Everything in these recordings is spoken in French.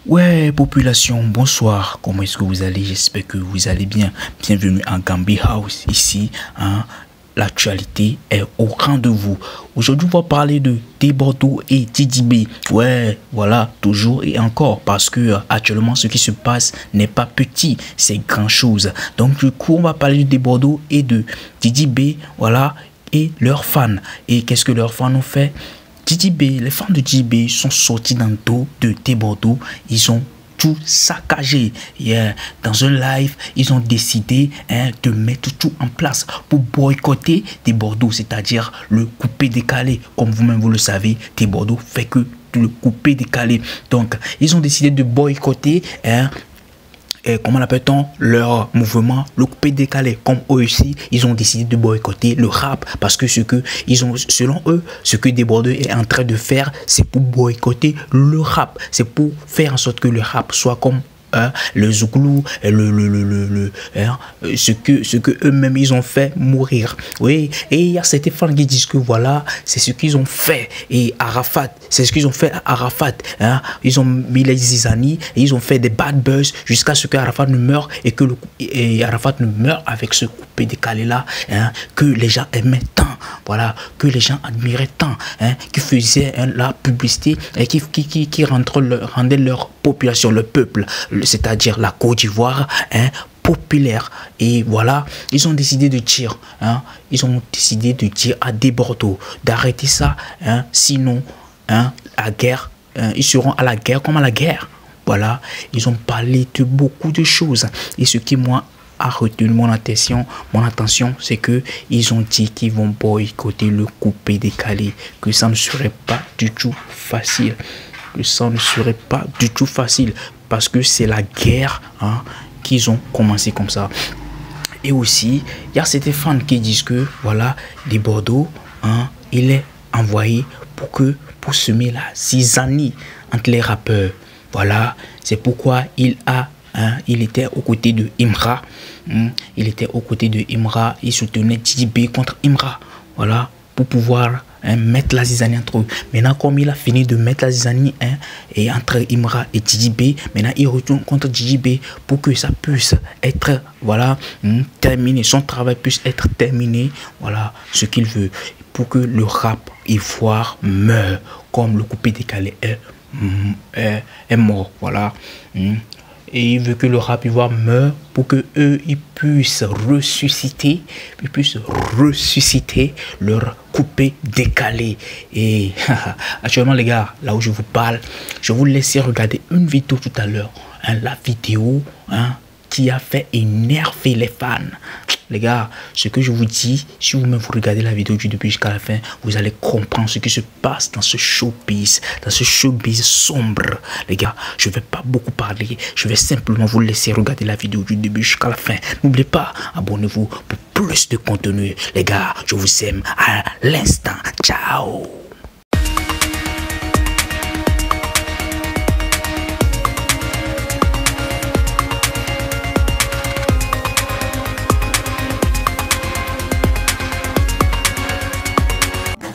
Ouais, population, bonsoir. Comment est-ce que vous allez? J'espère que vous allez bien. Bienvenue en Gambi House. Ici, l'actualité est au rendez-vous. Aujourd'hui, on va parler de T-Bordeaux et Didi B. Ouais, voilà, toujours et encore. Parce que actuellement, ce qui se passe n'est pas petit, c'est grand chose. Donc, du coup, on va parler de T-Bordeaux et de Didi B. Voilà, et leurs fans. Et qu'est-ce que leurs fans ont fait? Didi B, les fans de Didi B sont sortis dans le dos de T-Bordeaux. Ils ont tout saccagé. Dans un live, ils ont décidé de mettre tout en place pour boycotter T-Bordeaux, c'est-à-dire le coupé décalé. Comme vous-même vous le savez, T-Bordeaux fait que le coupé décalé. Donc, ils ont décidé de boycotter comment l'appelle-t-on, leur mouvement, le coupé décalé. Comme eux aussi, ils ont décidé de boycotter le rap parce que selon eux, ce que T-Bordeaux est en train de faire, c'est pour boycotter le rap. C'est pour faire en sorte que le rap soit comme le Zouglou, ce que eux-mêmes ils ont fait mourir. Oui, et il y a certains fans qui disent que voilà, c'est ce qu'ils ont fait. Et Arafat, c'est ce qu'ils ont fait à Arafat. Ils ont mis les zizani et ils ont fait des bad buzz jusqu'à ce que Arafat ne meure et que Arafat ne meure avec ce coupé décalé là, que les gens aimaient tant. Voilà, que les gens admiraient tant, qui faisaient la publicité et qui rendaient leur population, le peuple, c'est-à-dire la Côte d'Ivoire, populaire. Et voilà, ils ont décidé de dire, ils ont décidé de dire à T-Bordeaux d'arrêter ça, sinon, la guerre, ils seront à la guerre comme à la guerre. Voilà, ils ont parlé de beaucoup de choses. Et ce qui, moi, a retenu mon attention, c'est que ils ont dit qu'ils vont boycotter le coupé décalé, que ça ne serait pas du tout facile, parce que c'est la guerre qu'ils ont commencé comme ça. Et aussi, il y a certains fans qui disent que voilà, T-Bordeaux, il est envoyé pour semer la zizanie entre les rappeurs. Voilà, c'est pourquoi il était aux côtés de Imra. Il était aux côtés de Imra. Il soutenait Didi B contre Imra. Voilà, pour pouvoir mettre la zizanie entre eux. Maintenant, comme il a fini de mettre la zizanie et entre Imra et Didi B, maintenant il retourne contre Didi B pour que ça puisse être terminé. Son travail puisse être terminé. Voilà ce qu'il veut. Pour que le rap ivoire meure comme le coupé décalé est mort. Voilà. Et il veut que le rap ivoire meure pour que eux ils puissent ressusciter leur coupé décalé. Et actuellement les gars, là où je vous parle, je vous laisse regarder une vidéo tout à l'heure, la vidéo qui a fait énerver les fans. Les gars, ce que je vous dis, si vous-même vous regardez la vidéo du début jusqu'à la fin, vous allez comprendre ce qui se passe dans ce showbiz, sombre. Les gars, je ne vais pas beaucoup parler, je vais simplement vous laisser regarder la vidéo du début jusqu'à la fin. N'oubliez pas, abonnez-vous pour plus de contenu. Les gars, je vous aime à l'instant. Ciao.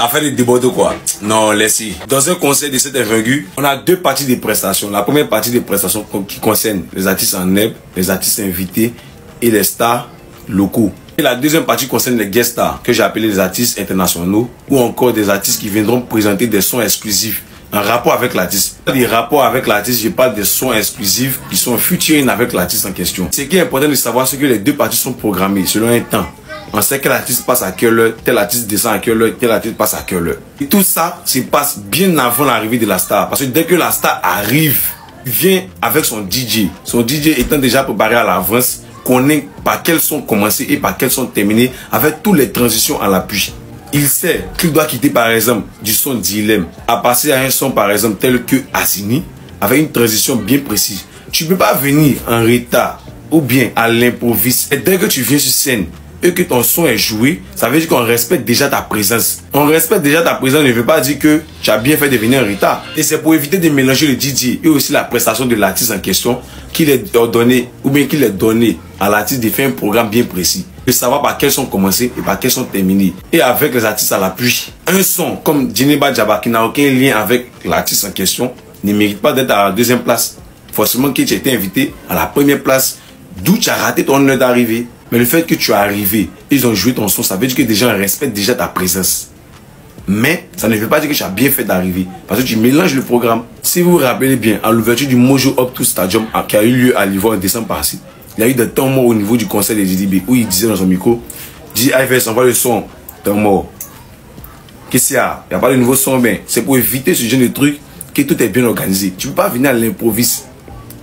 Affaire de T-Bordeaux quoi. Non, laissez. Dans un conseil de cette envergure, on a deux parties de prestations. La première partie de prestations qui concerne les artistes en herbe, les artistes invités et les stars locaux. Et la deuxième partie concerne les guest stars, que j'ai appelé les artistes internationaux, ou encore des artistes qui viendront présenter des sons exclusifs en rapport avec l'artiste. Les rapports avec l'artiste, je parle des sons exclusifs qui sont featuring avec l'artiste en question. Ce qui est important de savoir, c'est que les deux parties sont programmées selon un temps. On sait que l'artiste passe à quelle heure, tel artiste descend à quelle heure, tel artiste passe à quelle heure. Et tout ça se passe bien avant l'arrivée de la star. Parce que dès que la star arrive, il vient avec son DJ. Son DJ étant déjà préparé à l'avance, connaît par quels sont commencés et par quels sont terminés, avec toutes les transitions à l'appui. Il sait qu'il doit quitter par exemple du son Dilemme à passer à un son par exemple tel que Assini, avec une transition bien précise. Tu ne peux pas venir en retard ou bien à l'improviste. Et dès que tu viens sur scène, et que ton son est joué, ça veut dire qu'on respecte déjà ta présence. On respecte déjà ta présence ne veut pas dire que tu as bien fait de venir en retard. Et c'est pour éviter de mélanger le DJ et aussi la prestation de l'artiste en question qu'il est ordonné ou bien qu'il est donné à l'artiste de faire un programme bien précis. De savoir par quels sont commencés et par quels sont terminés. Et avec les artistes à l'appui. Un son comme Djeneba Djaba qui n'a aucun lien avec l'artiste en question ne mérite pas d'être à la deuxième place. forcément que tu as été invité à la première place, d'où tu as raté ton heure d'arrivée. Mais le fait que tu es arrivé, ils ont joué ton son, ça veut dire que des gens respectent déjà ta présence. Mais ça ne veut pas dire que tu as bien fait d'arriver. Parce que tu mélanges le programme. Si vous vous rappelez bien, à l'ouverture du Mojo Up to Stadium qui a eu lieu à l'Ivoire en décembre passé, il y a eu des temps morts au niveau du concert de JDB où il disait dans son micro, dit IFS, envoie le son, temps mort. Qu'est-ce qu'il y a? Il n'y a pas de nouveau son, mais c'est pour éviter ce genre de truc que tout est bien organisé. Tu ne peux pas venir à l'improviste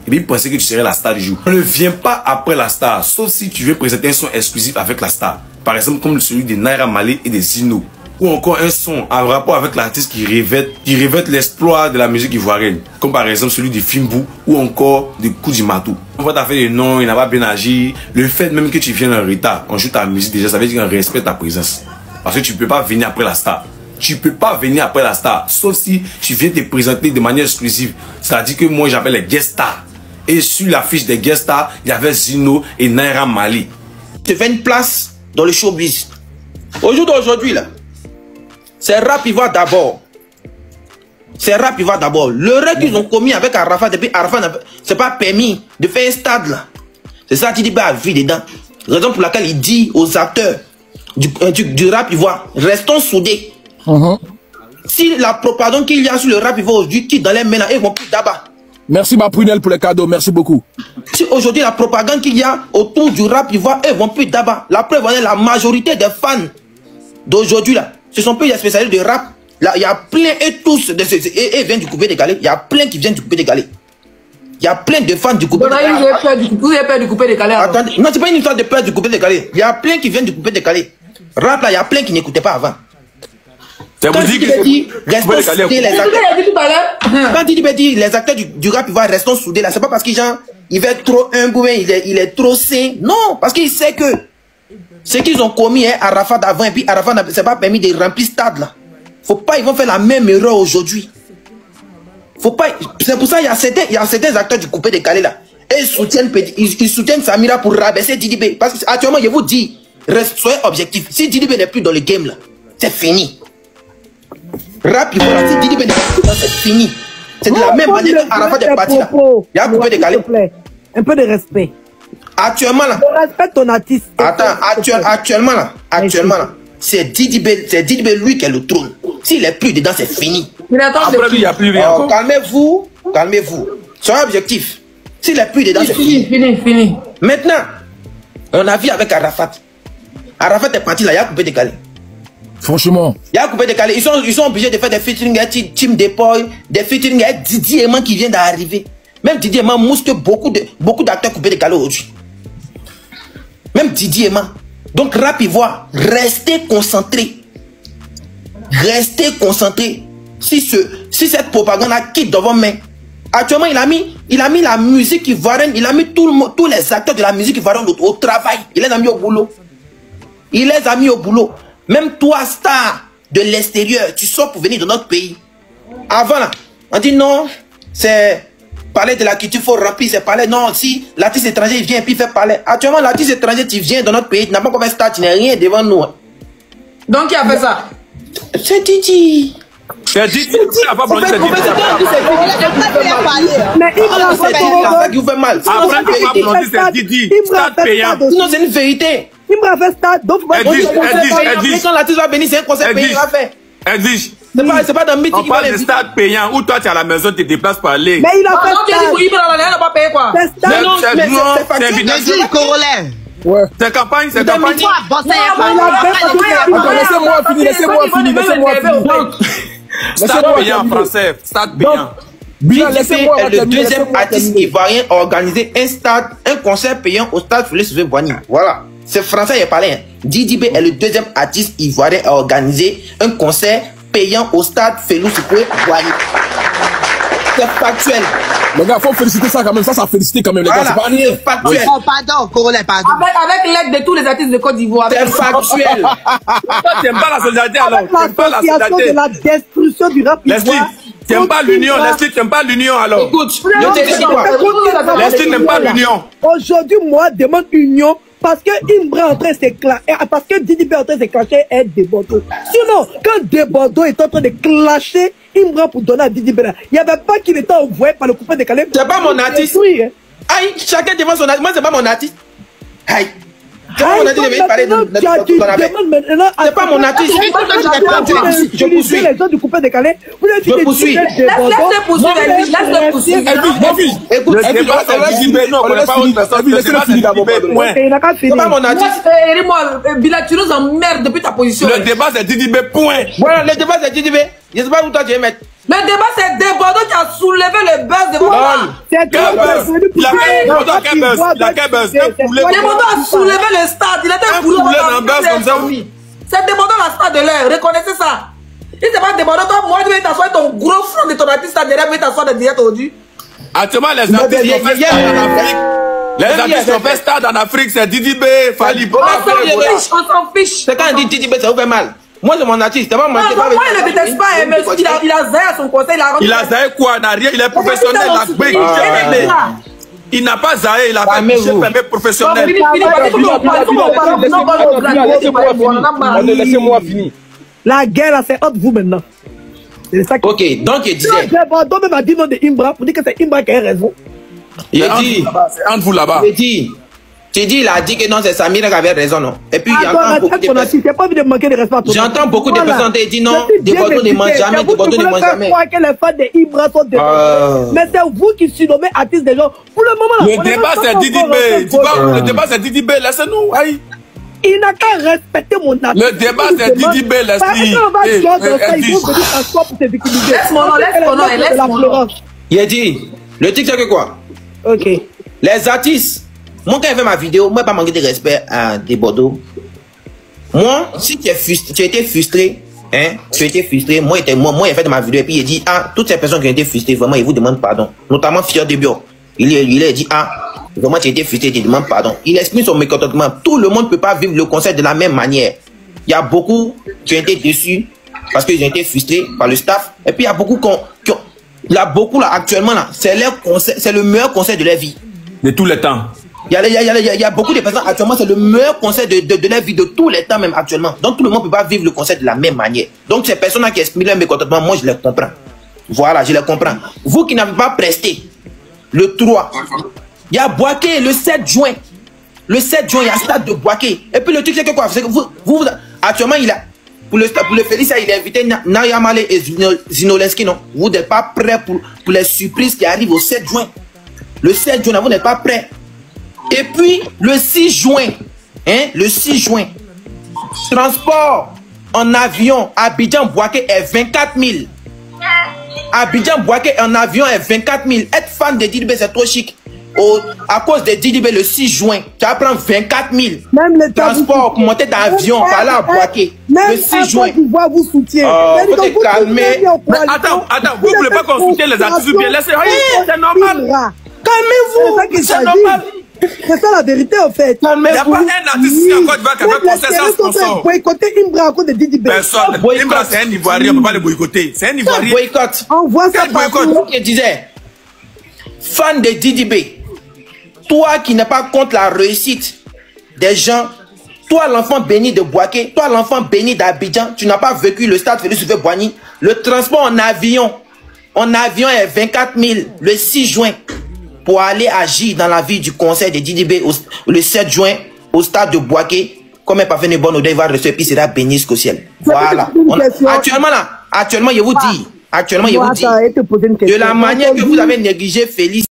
et puis penser que tu serais la star du jour. On ne vient pas après la star, sauf si tu veux présenter un son exclusif avec la star. Par exemple, comme celui de Naira Marley et de Zino. Ou encore un son en rapport avec l'artiste qui revête l'exploit de la musique ivoirienne. Comme par exemple celui de Fimbou ou encore de Koudimatou. On va t'affaire de nom, il n'a pas bien agi. Le fait même que tu viennes en retard, on joue ta musique déjà, ça veut dire qu'on respecte ta présence. Parce que tu ne peux pas venir après la star. Tu peux pas venir après la star. Sauf si tu viens te présenter de manière exclusive. C'est-à-dire que moi j'appelle les guest stars. Et sur l'affiche des guest stars, il y avait Zino et Naira Marley. Tu fais une place dans le showbiz. Au jour d'aujourd'hui là, c'est rap ivoire d'abord. C'est rap ivoire d'abord. L'erreur qu'ils ont commis avec Arafat, depuis Arafat, c'est pas permis de faire un stade là. C'est ça qu'il dit à vie dedans. Raison pour laquelle il dit aux acteurs du rap ivoire, restons soudés. Si la propagande qu'il y a sur le rap ivoire aujourd'hui, qui dans les mains là, ils vont plus d'abord. Merci ma prunelle pour les cadeaux, merci beaucoup. Si aujourd'hui la propagande qu'il y a autour du rap ivoire, ils vont plus d'abord. La preuve, la majorité des fans d'aujourd'hui là, ce sont plus les spécialistes de rap. Là, il y a plein et tous, et viennent du coupé décalé. Il y a plein qui viennent du coupé décalé. Il y a plein de fans du coupé décalé. Vous avez peur du coupé décalé. Attendez, non, c'est pas une histoire de peur du coupé décalé. Il y a plein qui viennent du coupé décalé. Rap là, il y a plein qui n'écoutaient pas avant. Quand il dit restons soudés les acteurs. Quand il dit les acteurs du rap, ils vont restons soudés là. C'est pas parce qu'ils il va être trop humble, il est trop sain. Non, parce qu'il sait que ce qu'ils ont commis à Arafat avant, et puis Arafat ne s'est pas permis de remplir stade là. Faut pas, ils vont faire la même erreur aujourd'hui. Faut pas. C'est pour ça qu'il y a certains acteurs du coupé décalé là. Et ils soutiennent Samira pour rabaisser Didibé. Parce que actuellement, je vous dis, soyez objectifs. Si Didibé n'est plus dans le game là, c'est fini. Rap, il faut là, si Didibé n'est plus dans, c'est fini. C'est de la même manière qu'Arafat est parti là. Il y a un coupé décalé. Un peu de respect. Actuellement là. Respecte ton artiste. Attends, actuellement là, c'est Didibé lui qui est le trône. S'il est plus dedans, c'est fini. Après lui, il n'y a plus rien. Oh, calmez-vous. Soyez objectif. S'il est plus dedans, c'est fini. Maintenant, on a vu avec Arafat. Arafat est parti là, il y a coupé décalé. Franchement. Il y a coupé décalé. Ils sont obligés de faire des featuring avec Team Depoy, des featuring avec Didier Eman qui vient d'arriver. Même Didier Eman mousse beaucoup d'acteurs coupés décalés aujourd'hui. Même Didier Eman. Donc rap ivoire, restez concentrés. Restez concentrés. Si cette propagande-là quitte devant main. Actuellement, il a mis la musique ivoirienne, il a mis tous les acteurs de la musique ivoirienne au travail. Il les a mis au boulot. Même toi, star de l'extérieur, tu sors pour venir de notre pays. Avant là, on dit non, c'est parler de la culture, il faut remplir, c'est parler. Non, si l'artiste étranger vient et puis fait parler. Actuellement, l'artiste étranger, tu viens dans notre pays, tu n'as pas encore fait star, tu n'as rien devant nous. Donc qui a fait ça? C'est Didi. C'est Didi, tu n'as pas besoin de dire. Mais il vous fait mal. Après, tu n'as pas besoin de dire, c'est Didi. Stade payant. Sinon, c'est une vérité. Il me fait stade, donc quand l'artiste va venir, c'est un concert payant, il va faire. Edwige. C'est pas dans le meeting. On parle de stade payant où toi tu es à la maison, tu te déplaces pour aller. Mais il a fait stade. Il n'a pas payé quoi. C'est stade. C'est invitation. C'est campagne, c'est campagne. Laissez-moi finir. Stade payant en français, stade payant. Didibé est le deuxième artiste ivoirien à organiser un concert payant au stade Félix-Houphouët-Boigny. Voilà. C'est français, il a parlé. Didibé est le deuxième artiste ivoirien à organiser un concert payant au stade Félix-Houphouët-Boigny. C'est factuel. Les gars, faut féliciter ça quand même. Ça félicite quand même, les gars. C'est pas rien. Factuel. Oh, pardon, Corolla, pardon. Avec l'aide de tous les artistes de Côte d'Ivoire. C'est factuel. Toi, tu n'aimes pas la solidarité alors. Tu n'aimes pas la solidarité. De la destruction du rap ivoire. Tu n'aimes pas l'union. Leslie, tu n'aimes pas l'union alors. Écoute, je te dis quoi. Leslie n'aime pas l'union. Aujourd'hui, moi, demande union. Parce que Imbra est en train de s'éclater, parce que Didibé est en train de se clasher et Debordeaux. Sinon, quand Debordeaux est en train de clasher Imbra pour donner à Didi Bella. Il n'y avait pas qu'il était envoyé par le coupé décalé. C'est pas mon artiste. Aïe, chacun défend son artiste. Moi, c'est pas mon artiste. Aïe. C'est pas mon artiste, je parler de c'est pas mon artiste. Je poursuis. Les gens du coupé décalé. Je poursuis. Laisse-le poursuivre, laisse-le poursuivre. Écoute, le débat c'est Didi B. Non, on n'est pas autre personne. Il n'a qu'à finir. c'est pas mon artiste. Dis-moi, Bila, tu nous emmerdes depuis ta position. Le débat c'est Didi B. Point. Voilà, le débat c'est Didi B. Je sais pas où toi tu veux mettre. Le débat c'est Desbordeaux qui a soulevé le buzz de Bordeaux. C'est Il a quel buzz? Desbordeaux a soulevé le stade. Il était foulé dans le buzz comme ça. C'est Desbordeaux la star de l'heure. Reconnaissez ça. Il c'est pas Desbordeaux. Toi, moi, tu veux t'asseoir ton gros front de ton artiste derrière, tu veux t'asseoir de direct aujourd'hui. Actuellement, les artistes qui ont fait stade en Afrique. Les artistes qui ont fait stade en Afrique, c'est Didi B, Fally. On s'en fiche. C'est quand on dit Didi B, ça vous fait mal. Moi, c'est mon artiste. C'est pas mon artiste. Moi, il ne déteste pas, mais il a zaï à son conseil. Il a zaï quoi? Il n'a rien. Il est professionnel. Il n'a pas zaï. Il a fait un permis professionnel. Laissez-moi finir. La guerre, c'est entre vous maintenant. Ok, donc il disait. Bordeaux même a dit non de Imbra pour dire que c'est Imbra qui a raison. Il a dit. C'est entre vous là-bas. Il a dit que non, c'est Samira qui avait raison, non. Et puis, j'entends beaucoup de personnes. J'entends beaucoup de personnes qui disent non, des Bordeaux ne mangent jamais, des Bordeaux ne mangent jamais. Que les fans de Imbra sont débordés. Mais c'est vous qui surnommez artistes des gens. Pour le moment, le débat c'est Didi B. Le débat c'est Didi B. Laissez-nous. Il n'a qu'à respecter mon artiste. Le débat c'est Didi B. Laisse-lui. Il a dit, le truc c'est que quoi? Ok. Les artistes. Moi, quand j'ai fait ma vidéo, moi, je n'ai pas manqué de respect à des Bordeaux. Moi, si tu as été frustré, hein, j'ai fait de ma vidéo et puis il dit, toutes ces personnes qui ont été frustrées, vraiment, ils vous demandent pardon. Notamment Fier de Bio. Il a dit, vraiment, tu as été frustré, tu demandes pardon. Il exprime son mécontentement. Tout le monde ne peut pas vivre le concert de la même manière. Il y a beaucoup qui ont été déçus parce qu'ils ont été frustrés par le staff. Et puis, il y a beaucoup il y a beaucoup là, actuellement, là, c'est le meilleur concert de leur vie. De tous les temps. Il y a beaucoup de personnes actuellement, c'est le meilleur concert de leur vie de tous les temps même actuellement. Donc tout le monde ne peut pas vivre le concert de la même manière. Donc ces personnes qui expriment leur mécontentement, moi je les comprends. Voilà, je les comprends. Vous qui n'avez pas presté le 3, il y a Boaké le 7 juin. Le 7 juin, il y a stade de Boaké. Et puis le truc c'est que quoi? C'est que vous actuellement il a pour le Félicia, il a invité Nayamale et Zinolenski, non? Vous n'êtes pas prêts pour les surprises qui arrivent au 7 juin. Le 7 juin, vous n'êtes pas prêts. Et puis, le 6 juin, transport en avion, Abidjan-Boaké est 24 000. Abidjan-Boaké en avion est 24 000. Être fan de Didi B, c'est trop chic. À cause de Didi B, le 6 juin, tu vas prendre 24 000. Même le transport pour monter dans l'avion, par là à Boaké. Le 6 juin. Vous soutiennez. Faut te calmer. Attends, vous ne voulez pas qu'on soutienne les artistes ou bien laissez. C'est normal. Calmez-vous. C'est normal. C'est ça la vérité en fait. Il n'y a pas un artiste qui a fait concert sans sponsor. Boycotter Imbra à cause de Didi B. Personne. Imbra c'est un Ivoirien, on ne peut pas le boycotter. C'est un Ivoirien. Boycott. On voit ça partout. Je disais, fan de Didi B, toi qui n'es pas contre la réussite des gens, toi l'enfant béni de Boaké, toi l'enfant béni d'Abidjan, tu n'as pas vécu le stade Félix Houphouët-Boigny. Le transport en avion est 24 000 le 6 juin. Pour aller agir dans la vie du conseil de Didi B le 7 juin au stade de Boaké, comme un parfait de bonne odeur, il va recevoir, puis il sera béni jusqu'au ciel. Voilà. Actuellement, je vous dis, de la manière que vous avez négligé Félix.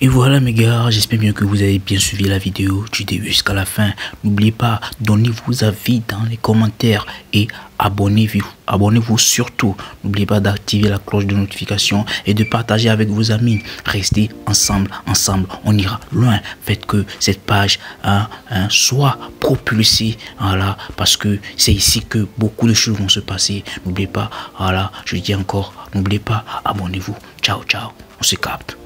Et voilà mes gars, j'espère bien que vous avez bien suivi la vidéo du début jusqu'à la fin. N'oubliez pas, donnez vos avis dans les commentaires et abonnez-vous surtout. N'oubliez pas d'activer la cloche de notification et de partager avec vos amis. Restez ensemble, on ira loin. Faites que cette page soit propulsée, voilà, parce que c'est ici que beaucoup de choses vont se passer. N'oubliez pas, voilà, je dis encore, n'oubliez pas, abonnez-vous. Ciao, ciao, on se capte.